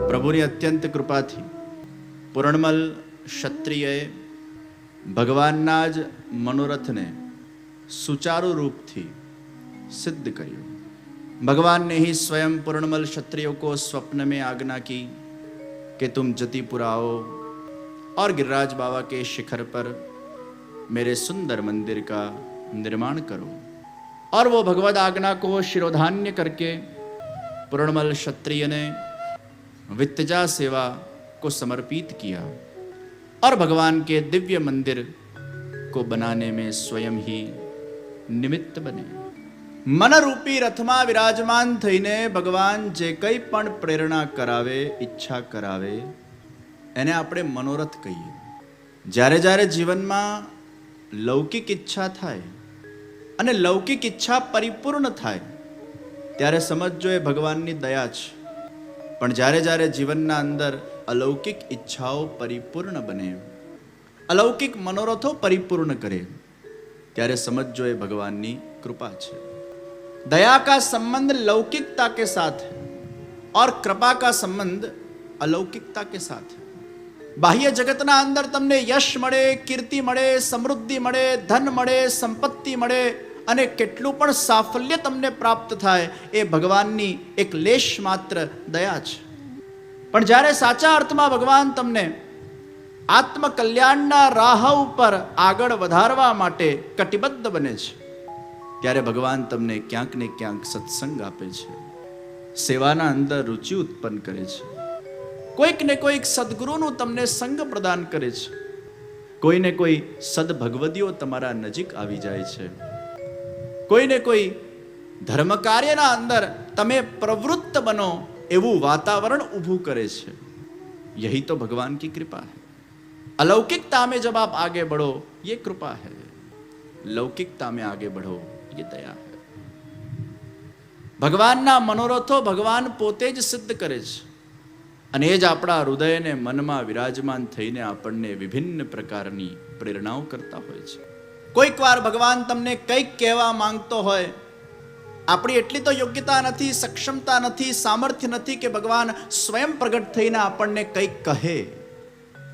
પ્રભુની અત્યંત કૃપાથી પૂરણમલ ક્ષત્રિયએ ભગવાનના જ મનોરથને સુચારુ રૂપથી सिद्ध કર્યું। भगवान ने ही स्वयं पूर्णमल क्षत्रियों को स्वप्न में आज्ञा की कि तुम जतिपुर आओ और गिरिराज बाबा के शिखर पर मेरे सुंदर मंदिर का निर्माण करो। और वो भगवद आज्ञा को शिरोधान्य करके पूर्णमल क्षत्रिय ने वित्तजा सेवा को समर्पित किया और भगवान के दिव्य मंदिर को बनाने में स्वयं ही निमित्त बने। मनरूपी रथમાં વિરાજમાન થઈને ભગવાન જે કંઈ પણ પ્રેરણા કરાવે, ઈચ્છા કરાવે, એને આપણે મનોરથ કહીએ। જ્યારે જ્યારે જીવનમાં લૌકિક ઈચ્છા થાય અને લૌકિક ઈચ્છા પરિપૂર્ણ થાય ત્યારે સમજજો એ ભગવાનની દયા છે। પણ જ્યારે જ્યારે જીવનના અંદર અલૌકિક ઈચ્છાઓ પરિપૂર્ણ બને, અલૌકિક મનોરથો પરિપૂર્ણ કરે ત્યારે સમજજો એ ભગવાનની કૃપા છે। दया का संबंध लौकिकता के साथ है और कृपा का संबंध अलौकिकता के साथ है। बाह्य जगतना अंदर तमने यश मळे, कीर्ति मळे, समृद्धि मळे, धन मळे, संपत्ति मळे અને કેટલું પણ સાફલ્ય તમને પ્રાપ્ત થાય એ ભગવાનની એક લેશ માત્ર દયા છે। પણ જ્યારે સાચા અર્થમાં ભગવાન તમને આત્મકલ્યાણના રાહ ઉપર આગળ વધારવા માટે કટિબદ્ધ બને છે ત્યારે ભગવાન તમને ક્યાંક ને ક્યાંક સત્સંગ આપે છે, સેવાના અંદર રુચિ ઉત્પન્ન કરે છે, કોઈક ને કોઈક સદગુરુનું તમને સંગ પ્રદાન કરે છે, કોઈને કોઈ સદભગવદીઓ તમારા નજીક આવી જાય છે, કોઈને કોઈ ધર્મ કાર્યના અંદર તમે પ્રવૃત્ત બનો એવું વાતાવરણ ઊભું કરે છે। यही तो भगवान की कृपा है। अलौकिकता में जब आप आगे बढ़ो ये कृपा है, लौकिकता में आगे बढ़ो ये दया है। ભગવાનના મનોરથો ભગવાન પોતે જ સિદ્ધ કરે છે અને એ જ આપણા હૃદયને મનમાં વિરાજમાન થઈને આપણને વિભિન્ન પ્રકારની પ્રેરણાઓ કરતા હોય છે। કોઈક વાર ભગવાન તમને કંઈક કહેવા માંગતો હોય, આપણી એટલી તો યોગ્યતા નથી, સક્ષમતા નથી, સામર્થ્ય નથી કે ભગવાન સ્વયં પ્રગટ થઈને આપણને કંઈક કહે,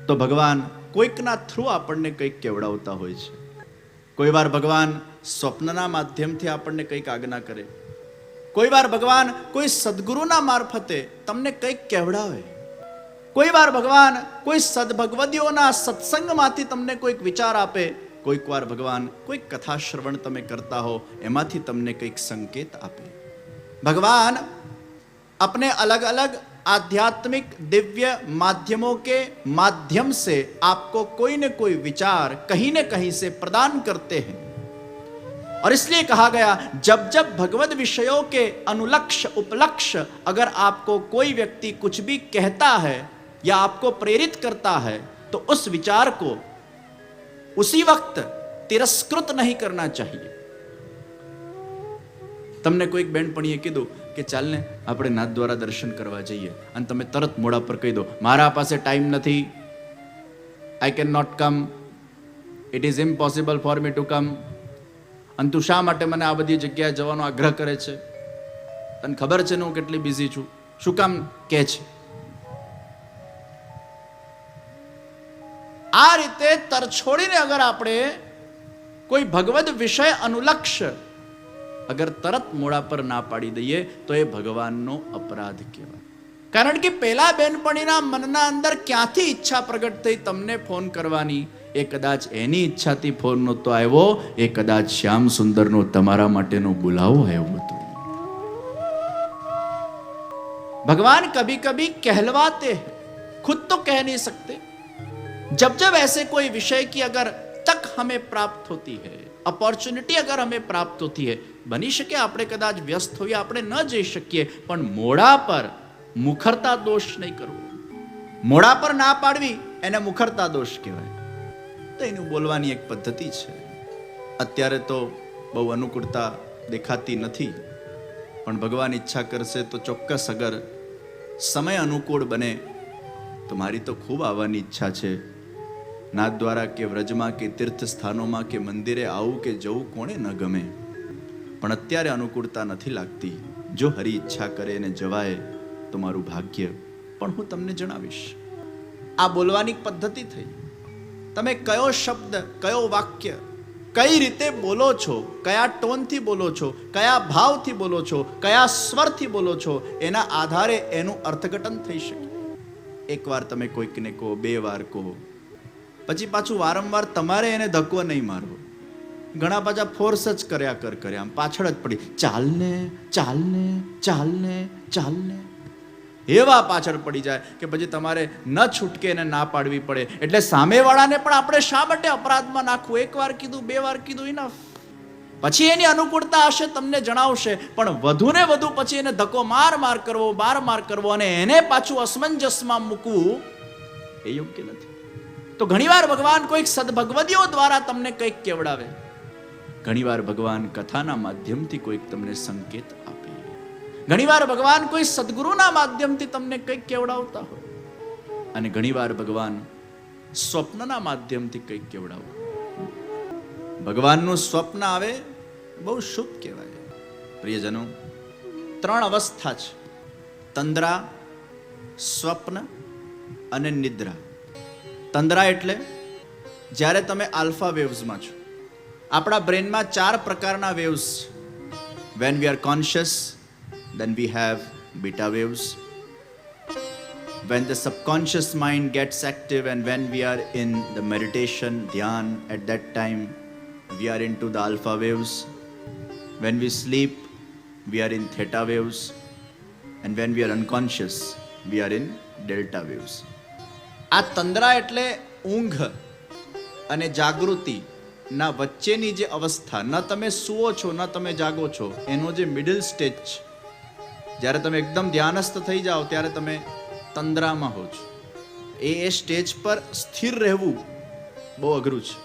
તો ભગવાન કોઈકના થ્રુ આપણને કંઈક કહેવડાવતા હોય છે। કોઈ વાર ભગવાન સ્વપ્નના માધ્યમથી આપણને કંઈક આજ્ઞા કરે, કોઈ વાર ભગવાન કોઈ સદગુરુના મારફતે તમને કંઈક કહેવડાવે, કોઈ વાર ભગવાન કોઈ સદભગવદીઓના સત્સંગમાંથી તમને કોઈક વિચાર આપે, કોઈક વાર ભગવાન કોઈક કથા શ્રવણ તમે કરતા હો એમાંથી તમને કંઈક સંકેત આપે। भगवान अपने अलग अलग आध्यात्मिक दिव्य माध्यमों के माध्यम से आपको कोई न कोई विचार कहीं न कहीं से प्रदान करते हैं। और इसलिए कहा गया जब जब भगवद विषयों के अनुलक्ष्य उपलक्ष्य अगर आपको कोई व्यक्ति कुछ भी कहता है या आपको प्रेरित करता है तो उस विचार को उसी वक्त तिरस्कृत नहीं करना चाहिए। તમને કોઈક બેનપણીએ કીધું કે ચાલ ને આપણે નાથદ્વારા દર્શન કરવા જઈએ અને તમે તરત મોડા પર કહી દો મારા પાસે ટાઈમ નથી, I can not come, it is impossible for me to come, અને તું શા માટે મને આ બધી જગ્યાએ જવાનો આગ્રહ કરે છે, તને ખબર છે ને હું કેટલી બિઝી છું, શું કામ કહે છે? આ રીતે તરછોડીને અગર આપણે કોઈ ભગવદ વિષય અનુલક્ષ્ય અગર તરત મોડા પર ના પાડી દઈએ તો એ ભગવાનનો અપરાધ કહેવાય। કારણ કે પેલા બેનપણીના મનના અંદર ક્યાંથી ઈચ્છા પ્રગટ થઈ તમને ફોન કરવાની, એ કદાચ એની ઈચ્છાથી ફોન નહોતો આવ્યો, એ કદાચ શ્યામ સુંદરનો તમારા માટેનો બોલાવો આવ્યો હતો। भगवान कभी कभी कहलवाते हैं, खुद तो कह नहीं सकते। जब जब ऐसे कोई विषय की अगर तक हमें प्राप्त होती है, अपॉर्चुनिटी अगर हमें प्राप्त होती है, बनी शके આપણે કદાચ વ્યસ્ત હોઈએ, આપણે ન જઈ શકીએ, પણ મોડા પર મુખરતા દોષ નહીં કરવો, મોડા પર ના પાડવી એને મુખરતા દોષ કહેવાય। તો એનું બોલવાની એક પદ્ધતિ છે। અત્યારે તો બહુ અનુકૂળતા દેખાતી નથી, પણ ભગવાન ઈચ્છા કરશે તો ચોક્કસ અગર સમય અનુકૂળ બને તો મારી તો ખૂબ આવવાની ઈચ્છા છે। નાથદ્વારા કે વ્રજમાં કે તીર્થ સ્થાનોમાં કે મંદિરે આવું કે જવું કોણે ન ગમે, પણ અત્યારે અનુકૂળતા નથી લાગતી. જો હરી ઈચ્છા કરે ને જવાય તો મારું ભાગ્ય. પણ હું તમને જણાવીશ. આ બોલવાની પદ્ધતિ થઈ. તમે કયો શબ્દ, કયો વાક્ય, કઈ રીતે બોલો છો, કયા ટોનથી બોલો છો, કયા ભાવથી બોલો છો, કયા સ્વરથી બોલો છો, એના આધારે એનું અર્થઘટન થઈ શકે. એકવાર તમે કોઈકને કહો, 2 વાર કહો, પછી પાછું વારંવાર તમારે એને ધક્કો નહીં મારવો. ઘણા પાછા ફોર્સ જ કર્યા કરે, આમ પાછળ જ પડી, ચાલને ચાલને ચાલને ચાલને, એવા પાછળ પડી જાય કે પછી તમારે ન છૂટકે એને ના પાડવી પડે. એટલે સામેવાળાને પણ આપણે શા માટે અપરાધમાં નાખવું? 1 વાર કીધું, 2 વાર કીધું, ઇનફ. પછી એની અનુકૂળતા હશે, તમને જણાવશે. પણ વધુ ને વધુ પછી એને ધક્કો માર કરવો અને એને પાછું અસમંજસમાં મૂકવું એ યોગ્ય નથી. તો ઘણીવાર ભગવાન કોઈક સદભગવદીઓ દ્વારા તમને કંઈક કેવડાવે. ઘણીવાર ભગવાન કથાના માધ્યમથી કોઈક તમને સંકેત આપે. ઘણીવાર ભગવાન કોઈ સદગુરુના માધ્યમથી તમને કંઈક કેવડાવતા હોય. અને ઘણીવાર ભગવાન સ્વપ્નના માધ્યમથી કંઈક કેવડાવે. ભગવાનનું સ્વપ્ન આવે બહુ શુભ કહેવાય. પ્રિયજનો, 3 અવસ્થા છે: તંદ્રા, સ્વપ્ન અને નિદ્રા. તંદ્રા એટલે જ્યારે તમે આલ્ફા વેવ્સમાં છો. આપણા બ્રેનમાં 4 પ્રકારના વેવ્સ છે. When we are conscious, then we have beta waves. When the subconscious mind gets active and when we are in the meditation, dhyan, at that time we are into the alpha waves. When we sleep, we are in theta waves. And when we are unconscious, we are in delta waves. આ તંદ્રા એટલે ઊંઘ અને જાગૃતિ ના વચ્ચેની જે અવસ્થા, ન તમે સૂવો છો ન તમે જાગો છો, એનો જે મિડલ સ્ટેજ છે. જ્યારે તમે એકદમ ધ્યાનસ્થ થઈ જાઓ ત્યારે તમે તંદ્રામાં હો છો. એ સ્ટેજ પર સ્થિર રહેવું બહુ અઘરું છે.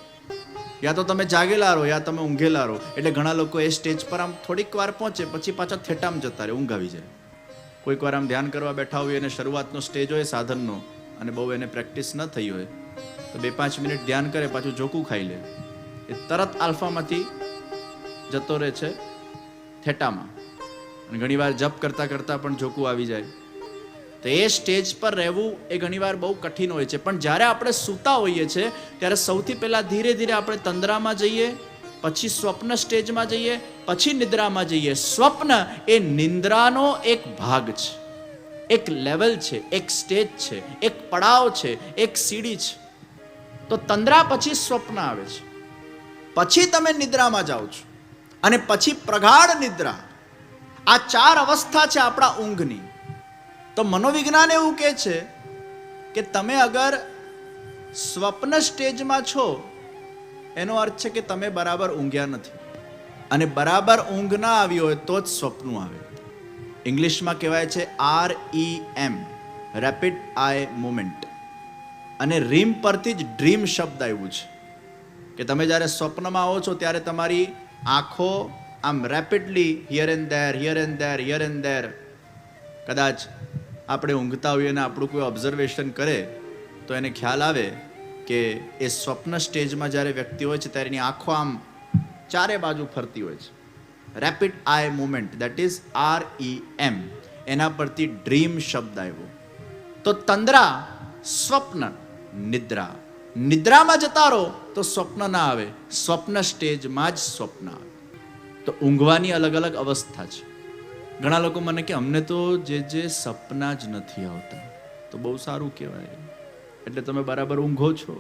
યા તો તમે જાગેલા રહો યા તમે ઊંઘેલા રહો. એટલે ઘણા લોકો એ સ્ટેજ પર આમ થોડીક વાર પહોંચે પછી પાછા થેટામાં જતા રહે, ઊંઘ આવી જાય. કોઈક વાર આમ ધ્યાન કરવા બેઠા હોય અને શરૂઆતનો સ્ટેજ હોય સાધનનો અને બહુ એને પ્રેક્ટિસ ન થઈ હોય તો 2-5 મિનિટ ધ્યાન કરે, પાછું ઝોકું ખાઈ લે, એ તરત આલ્ફામાંથી જતો રહે છે થેટામાં. અને ઘણીવાર જપ કરતા કરતા પણ ઝોકું આવી જાય. તો એ સ્ટેજ પર રહેવું એ ઘણીવાર બહુ કઠિન હોય છે. પણ જ્યારે આપણે સૂતા હોઈએ છીએ ત્યારે સૌથી પહેલા ધીરે ધીરે આપણે તંદ્રામાં જઈએ, પછી સ્વપ્ન સ્ટેજમાં જઈએ, પછી નિદ્રામાં જઈએ. સ્વપ્ન એ નિંદ્રાનો એક ભાગ છે, એક લેવલ છે, એક સ્ટેજ છે, એક પડાવ છે, એક સીડી છે. તો તંદ્રા પછી સ્વપ્ન આવે છે, પછી તમે નિદ્રામાં જાઓ છો અને પછી પ્રગાઢ નિદ્રા. આ 4 અવસ્થા છે આપણા ઊંઘની. તો મનોવિજ્ઞાન એવું કહે છે કે તમે અગર સ્વપ્ન સ્ટેજમાં છો એનો અર્થ છે કે તમે બરાબર ઊંઘ્યા નથી. અને બરાબર ઊંઘ ના આવી હોય તો જ સ્વપ્ન આવે. ઇંગ્લિશમાં કહેવાય છે REM, રેપિડ આઈ મુવમેન્ટ. અને રીમ પરથી જ ડ્રીમ શબ્દ આવ્યું છે કે તમે જ્યારે સ્વપ્નમાં આવો છો ત્યારે તમારી આંખો આમ rapidly here and there, here and there, here and there. કદાચ આપણે ઊંઘતા હોઈએ અને આપણું કોઈ ઓબ્ઝર્વેશન કરે તો એને ખ્યાલ આવે કે એ સ્વપ્ન સ્ટેજમાં જ્યારે વ્યક્તિ હોય છે ત્યારે એની આંખો આમ ચારે બાજુ ફરતી હોય છે. Rapid I movement, that is REM. એના પરથી ડ્રીમ શબ્દ આવ્યો. તો તંદ્રા, સ્વપ્ન, નિદ્રા. નિદ્રામાં જતા રહો તો સ્વપ્ન ના આવે, સ્વપ્ન સ્ટેજમાં જ સ્વપ્ન આવે. તો ઊંઘવાની અલગ અલગ અવસ્થા છે. ઘણા લોકો મને કે અમને તો જે સપના જ નથી આવતા. તો બહુ સારું કહેવાય, એટલે તમે બરાબર ઊંઘો છો.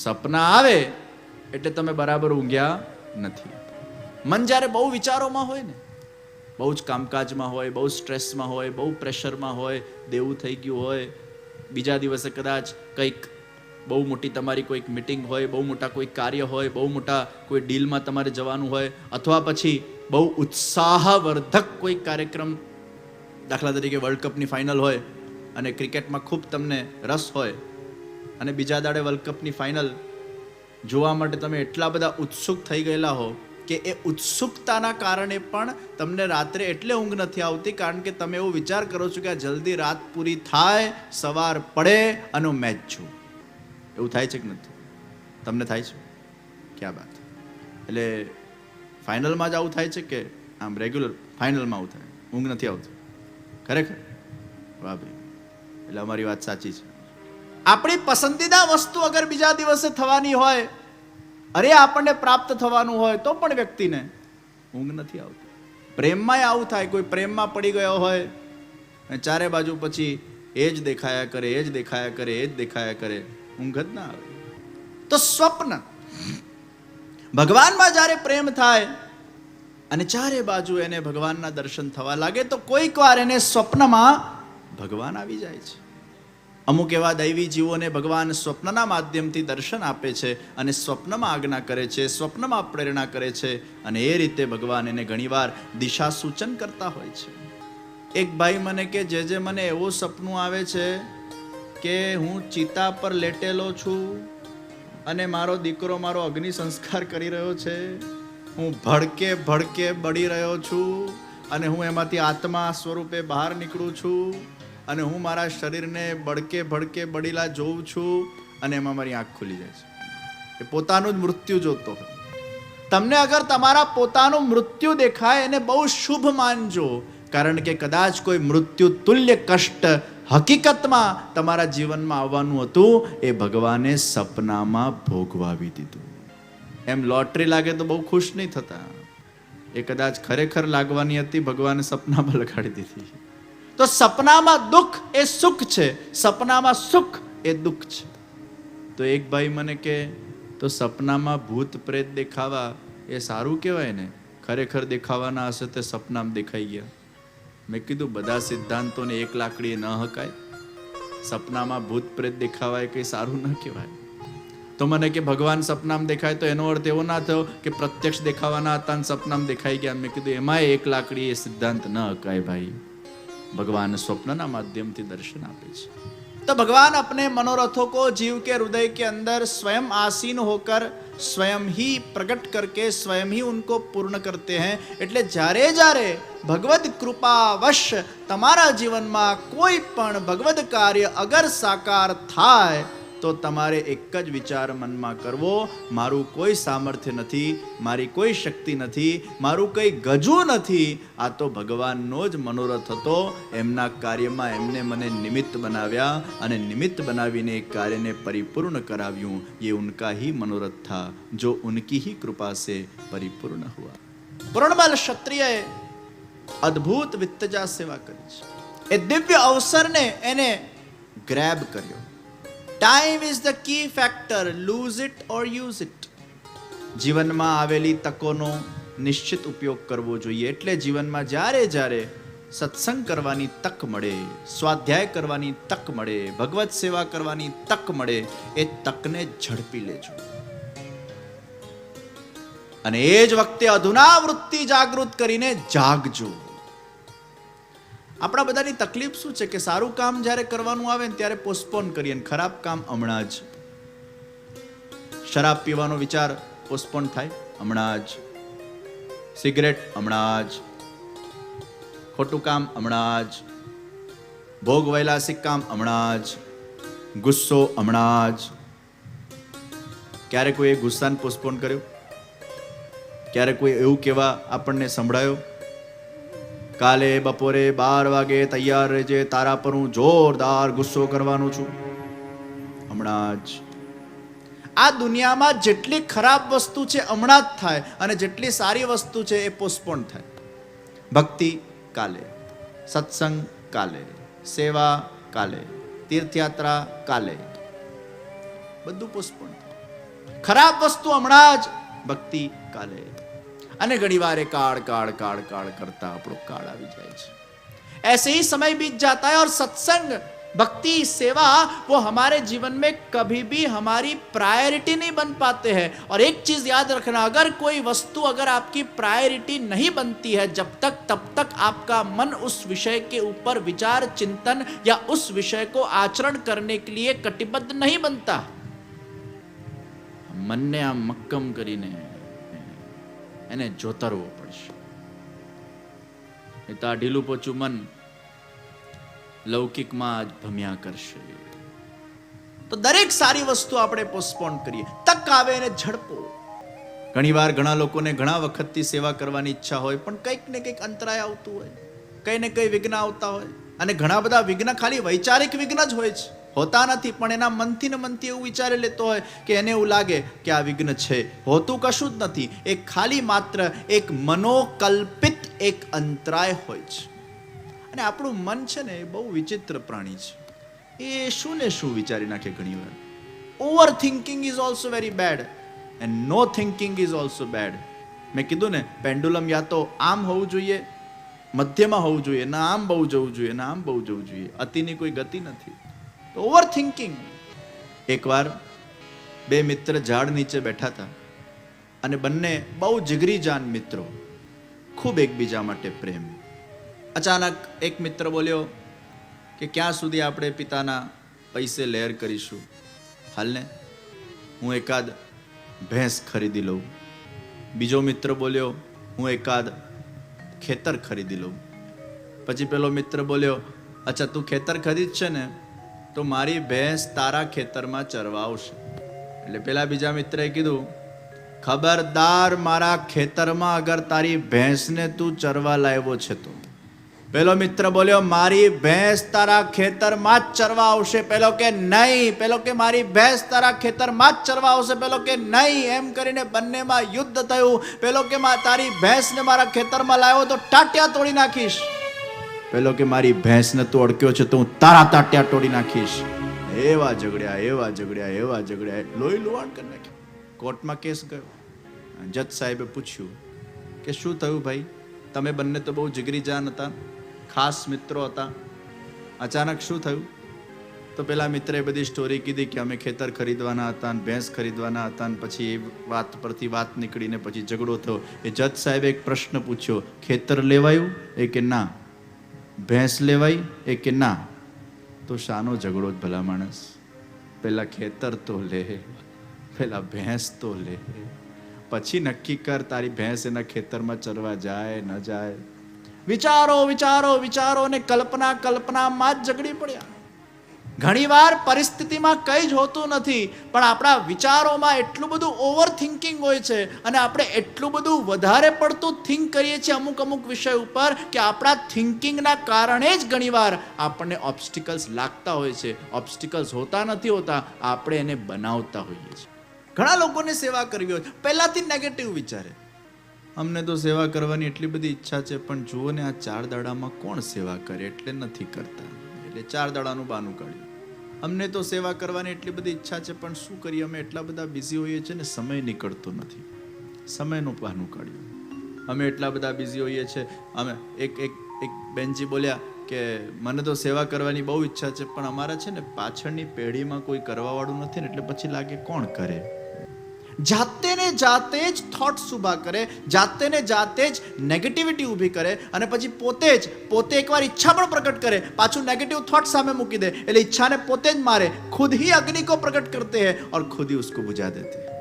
સપના આવે એટલે તમે બરાબર ઊંઘ્યા નથી. મન જ્યારે બહુ વિચારોમાં હોય ને, બહુ જ કામકાજમાં હોય, બહુ સ્ટ્રેસમાં હોય, બહુ પ્રેશરમાં હોય, દેવું થઈ ગયું હોય, બીજા દિવસે કદાચ કંઈક બહુ મોટી તમારી કોઈક મિટિંગ હોય, બહુ મોટા કોઈ કાર્ય હોય, બહુ મોટા કોઈ ડીલમાં તમારે જવાનું હોય, અથવા પછી બહુ ઉત્સાહવર્ધક કોઈ કાર્યક્રમ, દાખલા તરીકે વર્લ્ડ કપની ફાઇનલ હોય અને ક્રિકેટમાં ખૂબ તમને રસ હોય અને બીજા દાડે વર્લ્ડ કપની ફાઇનલ જોવા માટે તમે એટલા બધા ઉત્સુક થઈ ગયેલા હો કે એ ઉત્સુકતાના કારણે પણ તમને રાત્રે એટલે ઊંઘ નથી આવતી, કારણ કે તમે એવો વિચાર કરો છો કે આ જલ્દી રાત પૂરી થાય, સવાર પડે અને હું મેચ છું. એવું થાય છે કે નથી? તમને થાય છે? ક્યાં વાત. એટલે ફાઇનલમાં જ આવું થાય છે કે આમ રેગ્યુલર ફાઇનલમાં આવું થાય? ઊંઘ નથી આવતી ખરેખર? વાહ ભાઈ, એટલે અમારી વાત સાચી છે. આપણી પસંદીદા વસ્તુ અગર બીજા દિવસે થવાની હોય, અરે આપણને પ્રાપ્ત થવાનું હોય, તો પણ વ્યક્તિને ઊંઘ નથી આવતી. પ્રેમમાં આવું થાય. કોઈ પ્રેમમાં પડી ગયો હોય અને ચારે બાજુ પછી એ જ દેખાયા કરે, એ જ દેખાયા કરે, એ જ દેખાયા કરે, ઊંઘ જ ના આવે. તો સ્વપ્ન, ભગવાનમાં જ્યારે પ્રેમ થાય અને ચારે બાજુ એને ભગવાનના દર્શન થવા લાગે, તો કોઈક વાર એને સ્વપ્નમાં ભગવાન આવી જાય છે. અમુક એવા દૈવી જીવોને ભગવાન સ્વપ્નના માધ્યમથી દર્શન આપે છે અને સ્વપ્નમાં આજ્ઞા કરે છે, સ્વપ્નમાં પ્રેરણા કરે છે, અને એ રીતે ભગવાન એને ઘણીવાર દિશા સૂચન કરતા હોય છે. એક ભાઈ મને કે જે મને એવું સપનું આવે છે કે હું ચિતા પર લેટેલો છું અને મારો દીકરો મારો અગ્નિ સંસ્કાર કરી રહ્યો છે, હું ભડકે ભડકે બળી રહ્યો છું અને હું એમાંથી આત્મા સ્વરૂપે બહાર નીકળું છું અને હું મારા શરીરને ભડકે ભડકે બળીલા જોઉં છું અને એમાં મારી આંખ ખુલી જાય છે. એ પોતાનું જ મૃત્યુ જોતો હોય. તમને અગર તમારા પોતાનું મૃત્યુ દેખાય એને બહુ શુભ માનજો, કારણ કે કદાચ કોઈ મૃત્યુ તુલ્ય કષ્ટ હકીકતમાં તમારા જીવનમાં આવવાનું હતું, એ ભગવાને સપનામાં ભોગવાવી દીધું. એમ લોટરી લાગે તો બહુ ખુશ નહીં થતા. એ કદાચ ખરેખર લાગવાની હતી, ભગવાને સપનામાં લગાડી દીધી. તો સપનામાં દુઃખ એ સુખ છે, સપનામાં સુખ એ દુઃખ છે. તો એક ભાઈ મને કે, તો સપનામાં ભૂત પ્રેત દેખાવા એ સારું કહેવાય ને? ખરેખર દેખાવાના હશે તે સપનામાં દેખાઈ ગયા. મેં કીધું બધા સિદ્ધાંતોને એક લાકડીએ ન હકાય. સપનામાં ભૂત પ્રેત દેખાવા એ કંઈ સારું ન કહેવાય. તો મને કે ભગવાન સપનામાં દેખાય તો એનો અર્થ એવો ના થયો કે પ્રત્યક્ષ દેખાવાના હતા અને સપનામાં દેખાઈ ગયા. મેં કીધું એમાં એક લાકડી એ સિદ્ધાંત ન હકાય ભાઈ. भगवान स्वप्न माध्यम થી दर्शन આપે છે. तो भगवान अपने मनोरथों को जीव के हृदय के अंदर स्वयं आसीन होकर स्वयं ही प्रकट करके स्वयं ही उनको पूर्ण करते हैं. એટલે જ્યારે જ્યારે ભગવદ કૃપાવશ તમારા જીવનમાં કોઈ પણ ભગવદ કાર્ય અગર સાકાર થાય તો તમારે એક જ વિચાર મનમાં કરવો, મારું કોઈ સામર્થ્ય નથી, મારી કોઈ શક્તિ નથી, મારું કંઈ ગજું નથી, આ તો ભગવાનનો જ મનોરથ હતો. એમના કાર્યમાં એમને મને નિમિત્ત બનાવ્યા અને નિમિત્ત બનાવીને એક કાર્યને પરિપૂર્ણ કરાવ્યું. ये उनका ही मनोरथ था जो उनकी ही कृपा से परिपूर्ण हुआ. પૂર્ણબલ ક્ષત્રિયએ અદ્ભુત વિત્તજા સેવા કરી છે. એ દિવ્ય અવસરને એને ગ્રેબ કર્યો. Time is the key factor, lose it or use it. જીવનમાં આવેલી તકોનો નિશ્ચિત ઉપયોગ કરવો જોઈએ. એટલે જીવનમાં જ્યારે જ્યારે સત્સંગ કરવાની તક મળે, સ્વાધ્યાય કરવાની તક મળે, ભગવત સેવા કરવાની તક મળે, એ તકને ઝડપી લેજો. અને એ જ વખતે અધુના વૃત્તિ જાગૃત કરીને જાગજો. આપણા બધાની તકલીફ શું છે કે સારું કામ જ્યારે કરવાનું આવે ને ત્યારે પોસ્ટપોન કરીએ, ખરાબ કામ હમણાં જ. શરાબ પીવાનો વિચાર પોસ્ટપોન થાય હમણાં જ, સિગરેટ હમણાં જ, ખોટું કામ હમણાં જ, ભોગ વૈલાસિક કામ હમણાં જ, ગુસ્સો હમણાં જ. ક્યારે કોઈ ગુસ્સાને પોસ્ટપોન કર્યો? ક્યારે કોઈ એવું કહેવા આપણને સંભળાયો? કાલે બપોરે 12 વાગે તૈયાર રહેજે, તારા પર હું જોરદાર ગુસ્સો કરવાનો છું. હમણાં જ. આ દુનિયામાં જેટલી ખરાબ વસ્તુ છે હમણાં જ થાય અને જેટલી સારી વસ્તુ છે એ પોસ્ટપોન થાય. ભક્તિ કાલે, સત્સંગ કાલે, સેવા કાલે, તીર્થયાત્રા કાલે, બધું પોસ્ટપોન થાય. ખરાબ વસ્તુ હમણાં જ, ભક્તિ કાલે. અને ઘણી વાર काड़ काड़ काड़ काड़ करता આપણો કાળ આવી જાય છે. ऐसे ही समय बीत जाता है और सत्संग, भक्ति, सेवा वो हमारे जीवन में कभी भी हमारी प्रायोरिटी नहीं बन पाते हैं. और एक चीज याद रखना, अगर कोई वस्तु अगर आपकी प्रायोरिटी नहीं बनती है जब तक, तब तक आपका मन उस विषय के ऊपर विचार चिंतन या उस विषय को आचरण करने के लिए कटिबद्ध नहीं बनता. मन ने आ मक्कम કરીને એને જોતરવો પડશે. એ તો આ ઢીલું પોચું મન લૌકિકમાં જ ભમ્યા કરશે. તો દરેક સારી વસ્તુ આપણે પોસ્ટપોન કરીએ. તક આવે એને ઝડપો. ઘણીવાર ઘણા લોકોને ઘણા વખતથી સેવા કરવાની ઈચ્છા હોય, પણ કંઈક ને કંઈક અંતરાય આવતું હોય, કંઈ ને કંઈ વિઘ્ન આવતા હોય. અને ઘણા બધા વિઘ્ન ખાલી વૈચારિક વિઘ્ન જ હોય છે, હોતા નથી. પણ એના મનથી ને મનથી એવું વિચારી લેતો હોય કે એને એવું લાગે કે આ વિઘ્ન છે, હોતું કશું જ નથી. એ ખાલી માત્ર એક મનોકલ્પિત એક અંતરાય હોય છે. અને આપણું મન છે ને એ બહુ વિચિત્ર પ્રાણી છે. એ શું ને શું વિચારી નાખે ઘણીવાર. Over thinking is also very bad and no thinking is also bad. મેં કીધું ને, પેન્ડુલમ યા તો આમ હોવું જોઈએ, મધ્યમાં હોવું જોઈએ, ના આમ બહુ જવું જોઈએ, ના આમ બહુ જવું જોઈએ. અતિની કોઈ ગતિ નથી. Over thinking. એકવાર બે મિત્ર ઝાડ નીચે બેઠા હતા અને બંને બહુ જીગરી જાન મિત્રો, ખૂબ એકબીજા માટે પ્રેમ. અચાનક એક મિત્ર બોલ્યો કે ક્યાં સુધી આપણે પિતાના પૈસે લહેર કરીશું, હાલને હું એકાદ ભેંસ ખરીદી લઉં. બીજો મિત્ર બોલ્યો હું એકાદ ખેતર ખરીદી લઉં. પછી પેલો મિત્ર બોલ્યો અચ્છા તું ખેતર ખરીદ છે ને તો મારી ભેંસ તારા ખેતરમાં ચરવા આવશે. એટલે પેલા બીજા મિત્રએ કીધું ખબરદાર, મારા ખેતરમાં અગર તારી ભેંસને તું ચરવા લાવ્યો છે તો. પેલો મિત્ર બોલ્યો મારી ભેંસ તારા ખેતરમાં જ ચરવા આવશે. પેલો કે નહીં. પેલો કે મારી ભેંસ તારા ખેતરમાં જ ચરવા આવશે. પેલો કે નહીં. એમ કરીને બંનેમાં યુદ્ધ થયું. પેલો કે તારી ભેંસને મારા ખેતરમાં લાવ્યો તો ટાટિયા તોડી નાખીશ. પેલો કે મારી ભેંસને તું અડક્યો છે તો હું તારા ટાટિયા તોડી નાખીશ. એવા ઝઘડ્યા, એવા ઝઘડ્યા, એવા ઝઘડ્યા, લોહી લુહાણ કરી નાખ્યું. કોર્ટમાં કેસ ગયો. જજ સાહેબે પૂછ્યું કે શું થયું ભાઈ, તમે બંને તો બહુ જીગરી જાન હતા, ખાસ મિત્રો હતા, અચાનક શું થયું? તો પેલા મિત્રએ બધી સ્ટોરી કીધી કે અમે ખેતર ખરીદવાના હતા અને ભેંસ ખરીદવાના હતા અને પછી એ વાત પરથી વાત નીકળીને પછી ઝઘડો થયો. એ જજ સાહેબે એક પ્રશ્ન પૂછ્યો, ખેતર લેવાયું? એ કે ના. ભેંસ લેવાઈ? એ કે ના. તો શાનો ઝઘડો જ ભલા માણસ? પેલા ખેતર તો લે, પેલા ભેંસ તો લે, પછી નક્કી કર તારી ભેંસ એના ખેતરમાં ચરવા જાય ન જાય. વિચારો વિચારો વિચારો ને કલ્પના કલ્પનામાં જ ઝઘડી પડ્યા. ઘણીવાર પરિસ્થિતિમાં કંઈ જ હોતું નથી, પણ આપણા વિચારોમાં એટલું બધું ઓવર થિંકિંગ હોય છે અને આપણે એટલું બધું વધારે પડતું થિંક કરીએ છીએ અમુક અમુક વિષય ઉપર કે આપણા થિંકિંગના કારણે જ ઘણીવાર આપણને ઓબ્સ્ટિકલ્સ લાગતા હોય છે. ઓબ્સ્ટિકલ્સ હોતા નથી હોતા, આપણે એને બનાવતા હોઈએ છીએ. ઘણા લોકોને સેવા કરવી હોય પહેલાથી નેગેટિવ વિચારે, અમને તો સેવા કરવાની એટલી બધી ઈચ્છા છે પણ જુઓ ને આ 4 દાડામાં કોણ સેવા કરે એટલે નથી કરતા. એટલે 4 દાડાનું બહાનું કાઢ્યું. અમને તો સેવા કરવાની એટલી બધી ઈચ્છા છે પણ શું કરીએ, અમે એટલા બધા બિઝી હોઈએ છીએ ને સમય નીકળતો નથી. સમયનું બહાનું કાઢ્યું. અમે એટલા બધા બિઝી હોઈએ છીએ. અમે એક બેનજી બોલ્યા કે મને તો સેવા કરવાની બહુ ઈચ્છા છે પણ અમારા છે ને પાછળની પેઢીમાં કોઈ કરવાવાળું નથી ને એટલે પછી લાગે કોણ કરે. જાતે ને જાતે જ થોટ્સ ઊભા કરે, જાતે ને જાતે જ નેગેટિવિટી ઊભી કરે અને પછી પોતે એકવાર ઈચ્છા પણ પ્રકટ કરે, પાછું નેગેટિવ થોટ સામે મૂકી દે એટલે ઈચ્છાને પોતે જ મારે. ખુદ ही अग्नि को प्रकट करते हैं और खुद ही उसको बुझा देते हैं.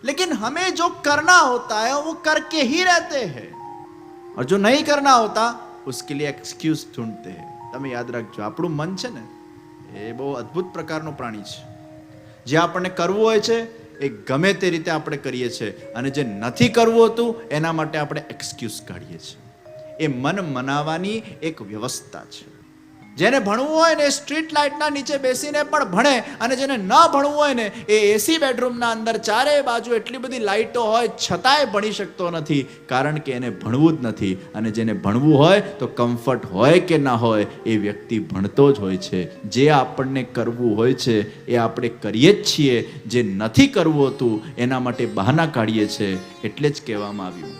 लेकिन हमें जो करना होता है वो करके ही रहते हैं और जो नहीं करना होता उसके लिए एक्सक्यूज ढूंढते हैं. તમે યાદ રાખજો, આપણું મન છે ને એ બહુ અદ્ભુત પ્રકારનું પ્રાણી છે. જે આપણને કરવું હોય છે એ ગમે તે રીતે આપણે કરીએ છીએ અને જે નથી કરવું હતું એના માટે આપણે એક્સક્યુઝ કાઢીએ છીએ. એ મન મનાવવાની એક વ્યવસ્થા છે. જેને ભણવું હોય ને એ સ્ટ્રીટ લાઇટના નીચે બેસીને પણ ભણે અને જેને ન ભણવું હોય ને એ એસી બેડરૂમના અંદર ચારે બાજુ એટલી બધી લાઇટો હોય છતાંય ભણી શકતો નથી, કારણ કે એને ભણવું જ નથી. અને જેને ભણવું હોય તો કમ્ફર્ટ હોય કે ના હોય એ વ્યક્તિ ભણતો જ હોય છે. જે આપણને કરવું હોય છે એ આપણે કરીએ જ છીએ, જે નથી કરવું હતું એના માટે બહાના કાઢીએ છીએ. એટલે જ કહેવામાં આવ્યું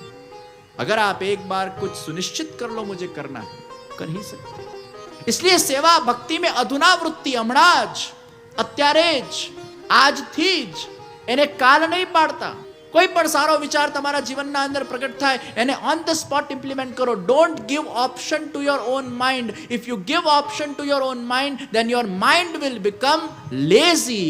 અગર આપ એક બાર કુછ સુનિશ્ચિત કર લો મુझे करना है कर ही सकते. इसलिए सेवा भक्ति में अधुनावृत्ति हमણાં જ, અત્યારે જ, આજથી જ, એને કાલ નહીં પાડતા. કોઈ પણ સારો વિચાર તમારા જીવનના અંદર પ્રગટ થાય એને ઓન ધ સ્પોટ ઇમ્પ્લિમેન્ટ કરો. Don't give option to your own mind. If you give option to your own mind then your mind will become lazy,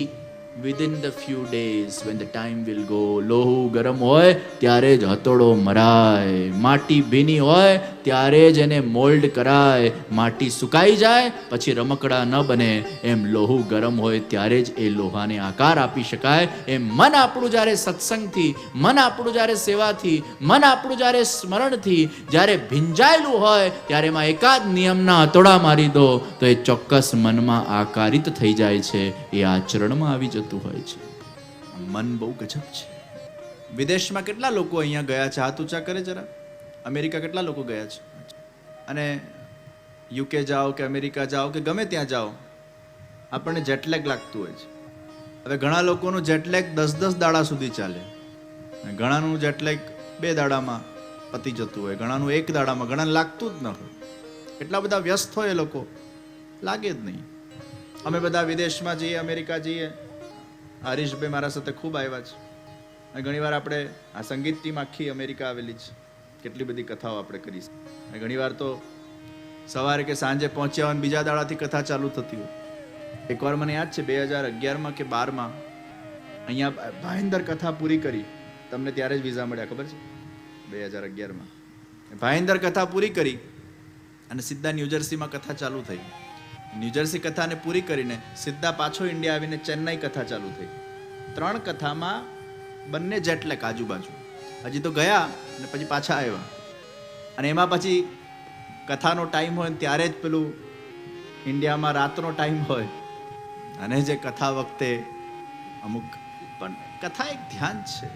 within the few days when the time will go, લોહું ગરમ હોય ત્યારે જ હથોડો મરાય, માટી ભીની હોય ત્યારે જ એને મોલ્ડ કરાય, માટી સુકાઈ જાય પછી રમકડા ન બને, એમ લોહું ગરમ હોય ત્યારે જ એ લોહાને આકાર આપી શકાય. એમ મન આપણું જ્યારે સત્સંગથી, મન આપણું જ્યારે સેવાથી, મન આપણું જ્યારે સ્મરણથી જ્યારે ભીંજાયેલું હોય ત્યારે એમાં એકાદ નિયમના હથોડા મારી દો તો એ ચોક્કસ મનમાં આકારિત થઈ જાય છે, એ આચરણમાં આવી જતું હોય છે. મન બહુ ગજબ છે. વિદેશમાં કેટલા લોકો અહીંયા ગયા છે? હાથ ઊંચા કરે જરા. અમેરિકા કેટલા લોકો ગયા છે? અને યુકે જાઓ કે અમેરિકા જાઓ કે ગમે ત્યાં જાઓ, આપણને જેટલેગ લાગતું હોય છે. હવે ઘણા લોકોનું જેટલેગ 10-10 દાડા સુધી ચાલે, ઘણાનું જેટલેગ 2 દાડામાં પતી જતું હોય, ઘણાનું 1 દાડામાં, ઘણાને લાગતું જ ન હોય. એટલા બધા વ્યસ્ત હોય એ લોકો, લાગે જ નહીં. અમે બધા વિદેશમાં જઈએ, અમેરિકા જઈએ, હરીશભાઈ મારા સાથે ખૂબ આવ્યા છે. અને ઘણીવાર આપણે આ સંગીત ટીમ આખી અમેરિકા આવેલી છે, કેટલી બધી કથાઓ આપણે કરી છે. અને ઘણીવાર તો સવારે કે સાંજે પહોંચ્યા હોય અને બીજા દાડાથી કથા ચાલુ થતી હોય. એકવાર મને યાદ છે 2011માં કે 12માં અહીંયા ભાઈંદર કથા પૂરી કરી. તમને ત્યારે જ વિઝા મળ્યા, ખબર છે? 2011માં ભાઈંદર કથા પૂરી કરી અને સીધા ન્યૂજર્સીમાં કથા ચાલુ થઈ. ન્યૂજર્સી કથાને પૂરી કરીને સીધા પાછો ઇન્ડિયા આવીને ચેન્નાઈ કથા ચાલુ થઈ. 3 કથામાં બંને જેટલેક આજુબાજુ. હજી તો ગયા અને પછી પાછા આવ્યા. અને એમાં પછી કથાનો ટાઈમ હોય ને ત્યારે જ પેલું ઇન્ડિયામાં રાતનો ટાઈમ હોય, અને જે કથા વખતે અમુક પણ કથા એક ધ્યાન છે,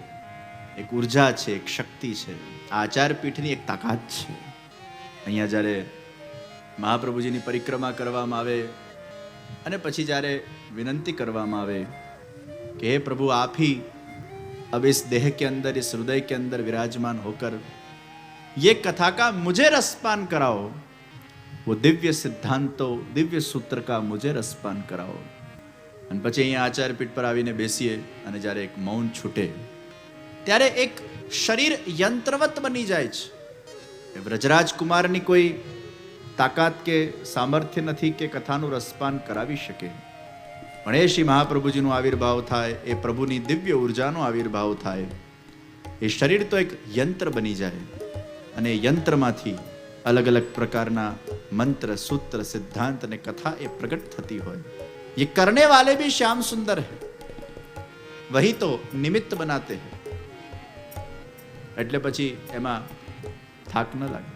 એક ઉર્જા છે, એક શક્તિ છે. આ આચારપીઠની એક તાકાત છે. અહીંયા જ્યારે મહાપ્રભુજીની પરિક્રમા કરવામાં આવે અને પછી જ્યારે વિનંતી કરવામાં આવે કે હે પ્રભુ आप ही अब इस देह के अंदर, इस हृदय के अंदर विराजमान होकर ये कथा का मुझे रसपान कराओ, वो दिव्य सिद्धांतो, दिव्य सूत्र का मुझे रसपान कराओ. અને પછી અહીંયા આચાર્યપીઠ પર આવીને બેસીએ અને જ્યારે એક મૌન છૂટે ત્યારે એક શરીર યંત્રવત બની જાય છે. વ્રજરાજ કુમારની કોઈ તાકાત કે સામર્થ્ય નથી કે કથાનું રસપાન કરાવી શકે, પણ એ શ્રી મહાપ્રભુજીનો આવિર્ભાવ થાય, એ પ્રભુની દિવ્ય ઉર્જાનો આવિર્ભાવ થાય, એ શરીર તો એક યંત્ર બની જાય અને એ યંત્રમાંથી અલગ અલગ પ્રકારના મંત્ર, સૂત્ર, સિદ્ધાંત અને કથા એ પ્રગટ થતી હોય. ये करने वाले भी श्याम सुंदर है, वही तो निमित्त बनाते हैं. એટલે પછી એમાં થાક ન લાગે.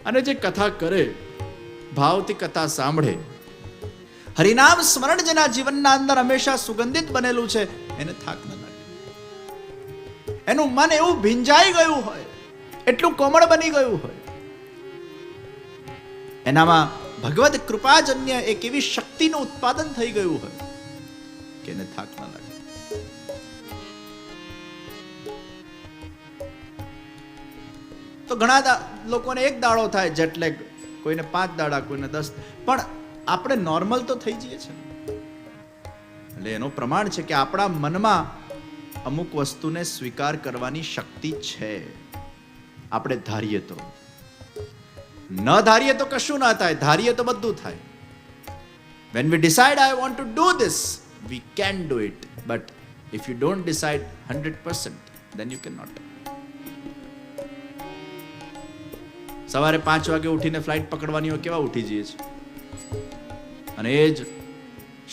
અને જે કથા કરે, ભાવથી કથા સાંભળે, હરિનામ સ્મરણ જેના જીવનના અંદર હંમેશા સુગંધિત બનેલું છે, એને થાક ન લાગે. એનું મન એવું ભીંજાઈ ગયું હોય, એટલું કોમળ બની ગયું હોય, એનામાં ભગવદ કૃપાજન્ય એક એવી શક્તિનું ઉત્પાદન થઈ ગયું હોય કે એને થાક ના લાગે. તો ઘણા લોકોને 1 દાડો થાય જેટલેગ, કોઈને 5 દાડા, કોઈને 10, પણ આપણે નોર્મલ તો થઈ જઈએ છીએ. એટલે એનો પ્રમાણ છે કે આપણા મનમાં અમુક વસ્તુને સ્વીકાર કરવાની શક્તિ છે, આપણે ધારીએ તો. ન ધારીએ તો કશું ના થાય, ધારીએ તો બધું થાય. When we decide I want to do this, we can do it, but if you don't decide 100%, then you cannot. સવારે 5 વાગે ઉઠીને ફ્લાઇટ પકડવાની હોય, કેવા ઉઠી જઈએ છીએ. અને એ જ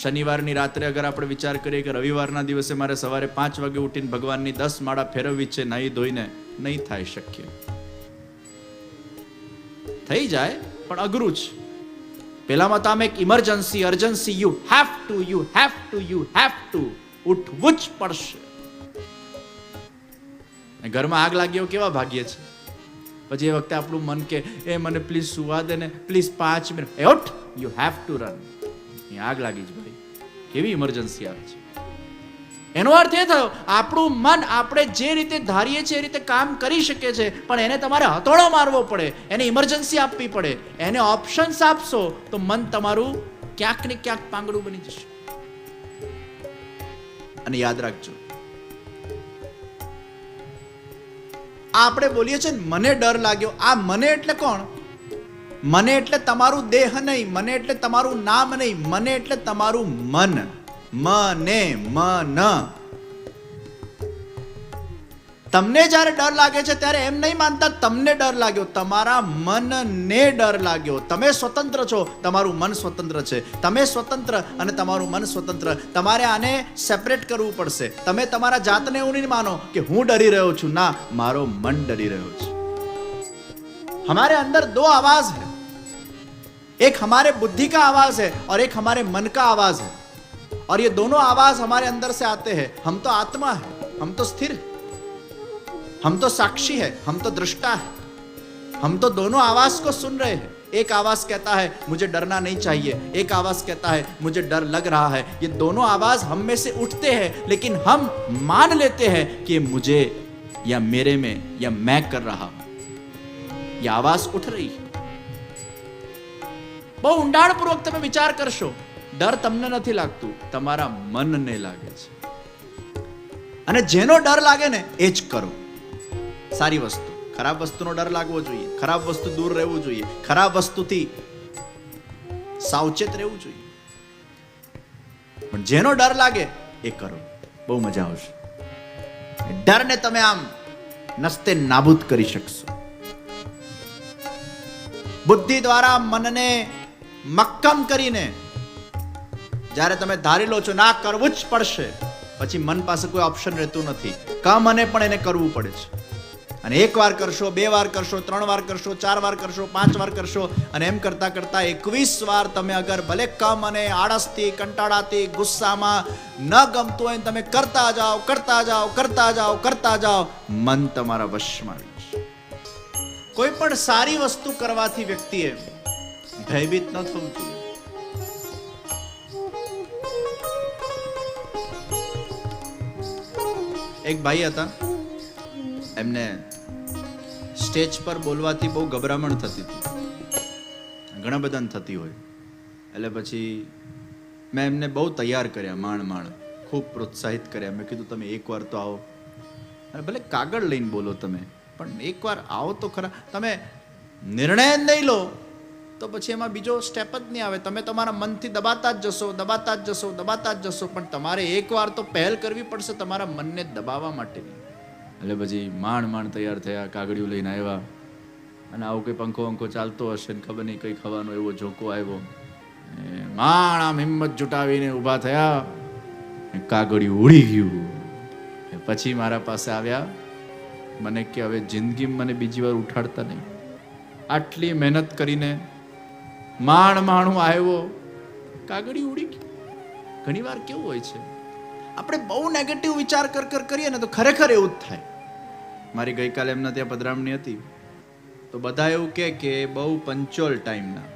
શનિવારની રાત્રે અગર આપણે વિચાર કરીએ કે રવિવારના દિવસે મારે સવારે 5 વાગે ઉઠીને ભગવાનની 10 માળા ફેરવવી છે, નાહી ધોઈને, નહીં થાય શક્ય. થઈ જાય પણ અઘરું છે. પેલામાં તો આમ એક emergency, urgency, you have to ઉઠવું જ પડશે. ઘરમાં આગ લાગ્યો કેવા ભાગ્ય છે. પછી એ વખતે આપણું મન કે એ મને પ્લીઝ સુવા દે ને, પ્લીઝ 5 મિનિટ, ઉઠ, યુ હેવ ટુ રન. આગ લાગી જ ભાઈ, કેવી ઇમરજન્સી આવે છે. એનો અર્થ એ થયો, આપણું મન આપણે જે રીતે ધારીએ છીએ એ રીતે કામ કરી શકે છે, પણ એને તમારે હથોડો મારવો પડે, એને ઇમરજન્સી આપવી પડે, એને ઓપ્શન્સ આપશો તો મન તમારું ક્યાંક ને ક્યાંક પાંગડું બની જશે. અને યાદ રાખજો, આપણે બોલીએ છીએ મને ડર લાગ્યો. આ મને એટલે કોણ? મને એટલે તમારું દેહ નહીં, મને એટલે તમારું નામ નહીં, મને એટલે તમારું મન. મને મન. તમને જ્યારે ડર લાગે છે ત્યારે એમ નહીં માનતા તમને ડર લાગ્યો, તમારા મનને ડર લાગ્યો. તમે સ્વતંત્ર છો, તમારું મન સ્વતંત્ર છે. તમે સ્વતંત્ર અને તમારું મન સ્વતંત્ર. તમારે આને સેપરેટ કરવું પડશે. તમે તમારા જાતને એવું નહીં માનો કે હું ડરી રહ્યો છું. ના, મારો મન ડરી રહ્યો છે. हमारे अंदर दो आवाज है, एक हमारे बुद्धि का आवाज है और एक हमारे मन का आवाज है. और ये दोनों आवाज हमारे अंदर से आते हैं. हम तो आत्मा है, हम तो स्थिर है, हम तो साक्षी है, हम तो दृष्टा है. हम तो दोनों आवाज को सुन रहे हैं. एक आवाज कहता है मुझे डरना नहीं चाहिए, एक आवाज कहता है मुझे डर लग रहा है. ये दोनों आवाज हम में से उठते हैं, लेकिन हम मान लेते हैं कि मुझे या मेरे में या मैं कर रहा हूं. ये आवाज उठ रही है. બહુ ઊંડાણપૂર્વક તમે વિચાર કરશો. ડર તમને નથી લાગતું, તમારા મનને લાગે છે. અને જેનો ડર લાગે ને એ જ કરો. સારી વસ્તુ, ખરાબ વસ્તુનો ડર લાગવો જોઈએ, ખરાબ વસ્તુ દૂર રહેવું જોઈએ, ખરાબ વસ્તુથી સાવચેત રહેવું જોઈએ. પણ જેનો ડર લાગે એ કરો, બહુ મજા આવશે. ડરને તમે આમ નસ્તે નાબૂદ કરી શકશો. બુદ્ધિ દ્વારા મનને મક્કમ કરીને જ્યારે તમે ધારી લો છો ના કરવું જ પડશે, પછી મન પાસે કોઈ ઓપ્શન રહેતું નથી. મને પણ એને કરવું પડે છે. અને એક વાર કરશો, 2 વાર કરશો, 3 વાર કરશો, 4 વાર કરશો, 5 વાર કરશો, અને એમ કરતા કરતા 21 વાર તમે અગર ભલે અને આળસથી, કંટાળાથી, ગુસ્સામાં ન ગમતું હોય તમે કરતા જાઓ, કરતા જાઓ, કરતા જાઓ, કરતા જાઓ, મન તમારા વશમાં આવી જશે. કોઈ પણ સારી વસ્તુ કરવાથી વ્યક્તિએ ભયભીત ન થવું જોઈએ. એક ભાઈ હતા, એમને સ્ટેજ પર બોલવાથી બહુ ગભરામણ થતી હતી. ઘણા બધાને થતી હોય. એટલે પછી મેં એમને બહુ તૈયાર કર્યા, માંડ ખૂબ પ્રોત્સાહિત કર્યા. મેં કીધું તમે એકવાર તો આવો, અને ભલે કાગળ લઈને બોલો તમે, પણ એકવાર આવો તો ખરા. તમે નિર્ણય નહીં લો તો પછી એમાં બીજો સ્ટેપ જ નહીં આવે. તમે તમારા મનથી દબાતા જ જશો, દબાતા જ જશો, દબાતા જ જશો, પણ તમારે એકવાર તો પહેલ કરવી પડશે તમારા મનને દબાવવા માટેની. એટલે પછી માંડ તૈયાર થયા, કાગળિયું લઈને આવ્યા, અને આવું કંઈ પંખો ચાલતો હશે ને ખબર નહીં કંઈ ખવાનો એવો ઝોકો આવ્યો. આમ હિંમત જુટાવીને ઊભા થયા, કાગળિયું ઉડી ગયું. પછી મારા પાસે આવ્યા, મને કે હવે જિંદગીમાં મને બીજી વાર ઉઠાડતા નહીં. આટલી મહેનત કરીને હું આવ્યો, કાગળી ઉડી ગઈ. ઘણી વાર કેવું હોય છે, આપણે બહુ નેગેટિવ વિચાર કરીએ ને તો ખરેખર એવું જ થાય. મારી ગઈકાલે એમના ત્યાં પધરામણી હતી, તો બધા એવું કે બહુ પંચોલ ટાઈમના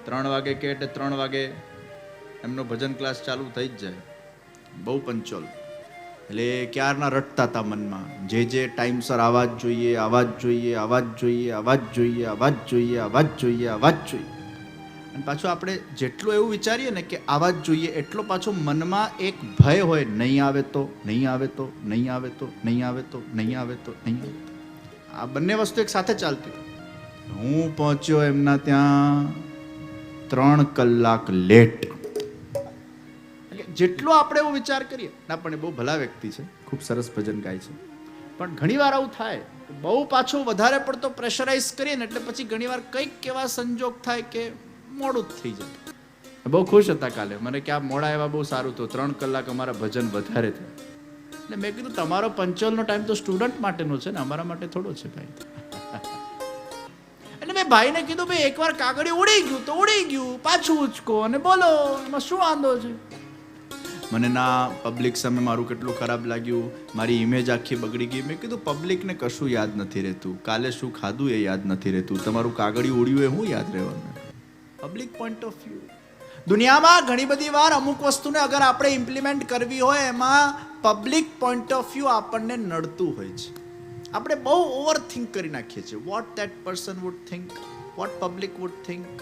3 વાગે કે એટલે 3 વાગે એમનો ભજન ક્લાસ ચાલુ થઈ જ જાય. બહુ પંચોલ. એટલે ક્યારના રટતા હતા મનમાં, જે ટાઈમસર આવા જ જોઈએ, આવા જ જોઈએ, આવા જ જોઈએ, આવા જ જોઈએ, આવા જ જોઈએ, આવા જ જોઈએ, આવા જ જોઈએ. અને પાછું આપણે જેટલું એવું વિચારીએ ને કે આવા જ જોઈએ, એટલો પાછો મનમાં એક ભય હોય, નહીં આવે તો, નહીં આવે તો, નહીં આવે તો, નહીં આવે તો, નહીં આવે તો, નહીં આવે તો. આ બંને વસ્તુ એક સાથે ચાલતી. હું પહોંચ્યો એમના ત્યાં 3 કલાક લેટ. જેટલો આપણે એવો વિચાર કરીએ ના, પણ એ બહુ ભલા વ્યક્તિ છે, ખૂબ સરસ ભજન ગાય છે, પણ ઘણી વાર આવું થાય. બહુ પાછો વધારે પડતો પ્રેશરાઇઝ કરીએ ને એટલે પછી ઘણી વાર કંઈક એવા સંજોગ થાય કે મોડું જ થઈ જાય. બહુ ખુશ હતા કાલે, મને કે આ મોડા એવા બહુ સારું થયું, 3 કલાક અમારા ભજન વધારે થયા. એટલે મેં કીધું તમારો પંચોલનો ટાઈમ તો સ્ટુડન્ટ માટેનો છે ને, અમારા માટે થોડો છે ભાઈ. એટલે મેં ભાઈને કીધું ભાઈ એકવાર કાગળી ઉડી ગયું તો ઉડી ગયું, પાછું ઉચકો અને બોલો, એમાં શું વાંધો છે. મને ના પબ્લિક સામે મારું કેટલું ખરાબ લાગ્યું, મારી ઇમેજ આખી બગડી ગઈ. મેં કીધું પબ્લિકને કશું યાદ નથી રહેતું, કાલે શું ખાધું એ યાદ નથી રહેતું, તમારું કાગળિયું ઉડ્યું એ હું યાદ રહેવાનું. Public point of view. દુનિયામાં ઘણી બધી વાર અમુક વસ્તુને અગર આપણે ઇમ્પ્લિમેન્ટ કરવી હોય, એમાં પબ્લિક પોઈન્ટ ઓફ વ્યૂ આપણને નડતું હોય છે. આપણે બહુ ઓવર થિંક કરી નાખીએ છીએ. What that person would think, what public would think.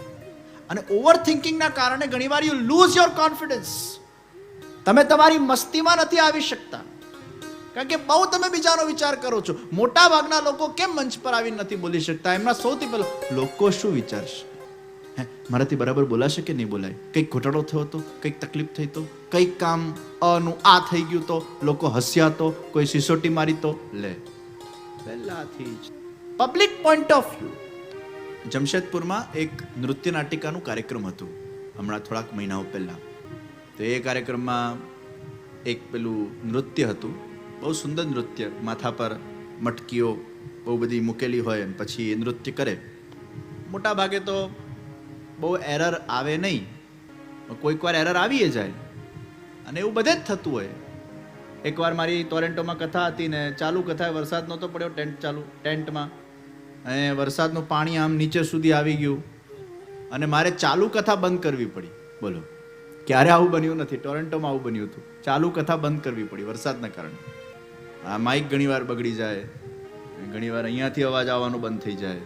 અને ઓવર થિંકિંગના કારણે ઘણીવાર યુ લૂઝ યોર કોન્ફિડન્સ. તમે તમારી મસ્તીમાં નથી આવી શકતા, કારણ કે બહુ તમે બીજાનો વિચાર કરો છો. મોટા ભાગના લોકો કેમ મંચ પર આવીને નથી બોલી શકતા? એમના સૌથી પહેલો લોકો શું વિચારશે. હે મારાથી બરાબર બોલાશે કે નહીં બોલાય, કંઈક ઘોટાડો થયો તો, કંઈક તકલીફ થઈ તો, કંઈક કામ અનું આ થઈ ગયું તો, લોકો હસ્યા તો, કોઈ સિસોટી મારી તો, લે પહેલાથી જ પબ્લિક પોઈન્ટ ઓફ વ્યૂ. જમશેદપુરમાં એક નૃત્ય નાટિકાનું કાર્યક્રમ હતું હમણાં થોડાક મહિનાઓ પહેલા. તો એ કાર્યક્રમમાં એક પેલું નૃત્ય હતું, બહુ સુંદર નૃત્ય, માથા પર મટકીઓ બહુ બધી મૂકેલી હોય અને પછી એ નૃત્ય કરે. મોટા ભાગે તો બહુ એરર આવે નહીં, કોઈક વાર એરર આવીએ જાય અને એવું બધે જ થતું હોય. એકવાર મારી ટોરેન્ટોમાં કથા હતી ને ચાલુ કથા, વરસાદ નહોતો પડ્યો, ટેન્ટમાં અને વરસાદનું પાણી આમ નીચે સુધી આવી ગયું અને મારે ચાલુ કથા બંધ કરવી પડી. બોલો, ક્યારે આવું બન્યું નથી. ટોરેન્ટોમાં આવું બન્યું હતું, ચાલુ કથા બંધ કરવી પડી વરસાદના કારણે. આ માઇક ઘણીવાર બગડી જાય, ઘણીવાર અહીંયાથી અવાજ આવવાનો બંધ થઈ જાય,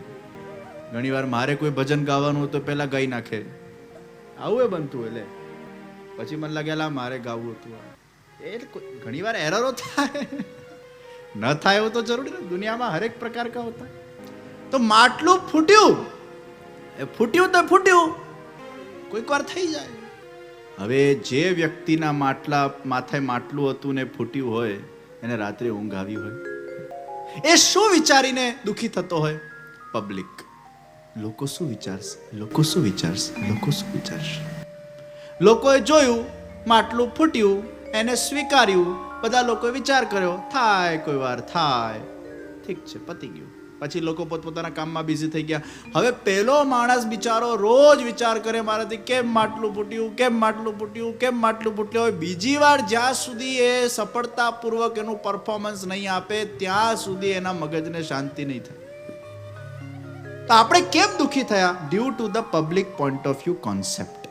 ઘણીવાર મારે કોઈ ભજન ગાવાનું હોય તો પહેલાં ગાઈ નાખે, આવું એ બનતું. એટલે પછી મને લાગેલા મારે ગાવું હતું. એ ઘણીવાર એરરો થાય, ન થાય એવું તો જરૂરી નથી, દુનિયામાં હરેક પ્રકાર કા હોતા. તો માટલું ફૂટ્યું, એ ફૂટ્યું તો ફૂટ્યું, કોઈક વાર થઈ જાય. હવે જે વ્યક્તિના માથે માટલું હતું ને ફૂટ્યું હોય, એને રાત્રે ઊંઘ આવી હોય, એ શું વિચારીને દુઃખી થતો હોય? પબ્લિક, લોકો શું વિચારશે, લોકો શું વિચારશે, લોકો શું વિચારશે. લોકોએ જોયું માટલું ફૂટ્યું, એને સ્વીકાર્યું, બધા લોકોએ વિચાર કર્યો, થાય કોઈ વાર થાય, ઠીક છે, પતી ગયું. પછી લોકો પોતપોતાના કામમાં બિઝી થઈ ગયા. હવે પેલો માણસ બિચારો રોજ વિચાર કરે મારાથી કેમ માટલું ફૂટ્યું, કેમ માટલું ફૂટ્યું, કેમ માટલું ફૂટ્યું. હવે બીજી વાર જ્યાં સુધી એ સફળતાપૂર્વક એનું પરફોર્મન્સ નહીં આપે ત્યાં સુધી એના મગજને શાંતિ નહીં થાય. તો આપણે કેમ દુઃખી થયા? Due to the public point of view concept.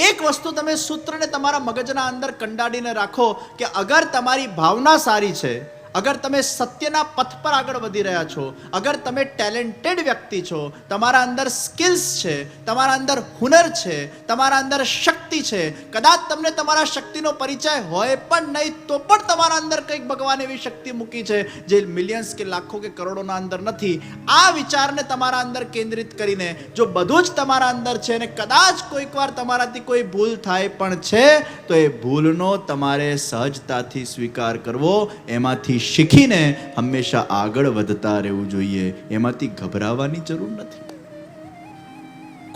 એક વસ્તુ તમે સૂત્રને તમારા મગજના અંદર કંડાડીને રાખો કે અગર તમારી ભાવના સારી છે, અગર તમે સત્યના પથ પર આગળ વધી રહ્યા છો, અગર તમે ટેલેન્ટેડ વ્યક્તિ છો, તમારા અંદર સ્કિલ્સ છે, તમારા અંદર હુનર છે, તમારા અંદર શક્તિ છે, કદાચ તમને તમારા શક્તિનો પરિચય હોય પણ નહીં તો પણ તમારા અંદર કંઈક ભગવાન એવી શક્તિ મૂકી છે જે મિલિયન્સ કે લાખો કે કરોડોના અંદર નથી. આ વિચારને તમારા અંદર કેન્દ્રિત કરીને જો બધું જ તમારા અંદર છે અને કદાચ કોઈક વાર તમારાથી કોઈ ભૂલ થાય પણ છે તો એ ભૂલનો તમારે સહજતાથી સ્વીકાર કરવો, એમાંથી શીખીને હંમેશા આગળ વધતા રહેવું જોઈએ. એમાંથી ગભરાવાની જરૂર નથી.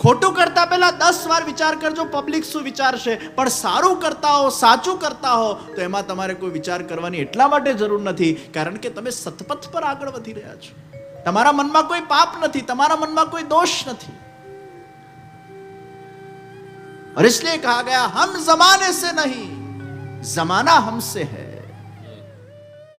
ખોટું કરતા પહેલા 10 વાર વિચાર કરજો પબ્લિક શું વિચારશે, પણ સારું કરતા હો, સાચું કરતા હો તો એમાં તમારે કોઈ વિચાર કરવાની એટલા માટે જરૂર નથી કારણ કે તમે સતપથ પર આગળ વધી રહ્યા છો. તમારા મનમાં કોઈ પાપ નથી, તમારા મનમાં કોઈ દોષ નથી. और इसलिए कहा गया हम जमाने से नहीं जमाना हमसे है.